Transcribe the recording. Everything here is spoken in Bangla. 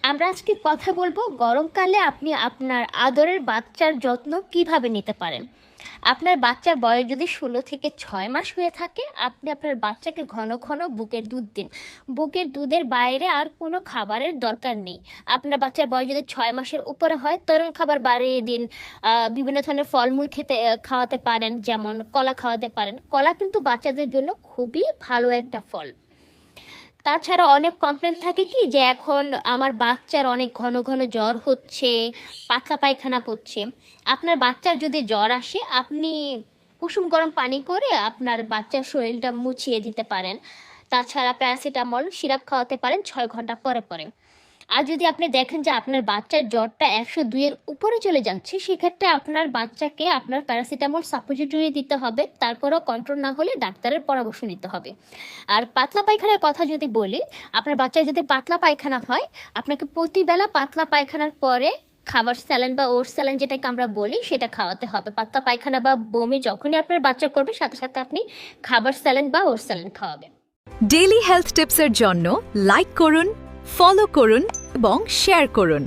আমরা আজকে কথা বলবো গরমকালে আপনি আপনার আদরের বাচ্চার যত্ন কিভাবে নিতে পারেন। আপনার বাচ্চার বয়স যদি 16 থেকে 6 মাস হয়ে থাকে, আপনি আপনার বাচ্চাকে ঘন ঘন বুকের দুধ দিন। বুকের দুধের বাইরে আর কোনো খাবারের দরকার নেই। আপনার বাচ্চার বয়স যদি 6 মাসের উপরে হয়, তরল খাবার বাড়িয়ে দিন। বিভিন্ন ধরনের ফলমূল খাওয়াতে পারেন, যেমন কলা খাওয়াতে পারেন। কলা কিন্তু বাচ্চাদের জন্য খুবই ভালো একটা ফল। তাছাড়া অনেক কমপ্লেন থাকে কি যে এখন আমার বাচ্চার অনেক ঘন ঘন জ্বর হচ্ছে, পাতলা পায়খানা করছে। আপনার বাচ্চার যদি জ্বর আসে, আপনি কুসুম গরম পানি করে আপনার বাচ্চার শরীরটা মুছিয়ে দিতে পারেন। তাছাড়া প্যারাসিটামল সিরাপ খাওয়াতে পারেন 6 ঘন্টা পরে পরে। আর যদি আপনি দেখেন যে আপনার বাচ্চার জ্বরটা 102-এর উপরে চলে যাচ্ছে, সেক্ষেত্রে আপনার বাচ্চাকে আপনার প্যারাসিটামল সাপোজিটরি দিতে হবে। তারপরেও কন্ট্রোল না হলে ডাক্তারের পরামর্শ নিতে হবে। আর পাতলা পায়খানার কথা যদি বলি, আপনার বাচ্চার যদি পাতলা পায়খানা হয়, আপনাকে প্রতিবেলা পাতলা পায়খানার পরে খাবার স্যালাইন বা ওটস স্যালাইন যেটাকে আমরা বলি সেটা খাওয়াতে হবে। পাতলা পায়খানা বা বমি যখনই আপনার বাচ্চা করবে, সাথে সাথে আপনি খাবার স্যালাইন বা ওটস স্যালাইন খাওয়াবেন। ডেইলি হেলথ টিপসের জন্য লাইক করুন, ফলো করুন এবং শেয়ার করুন।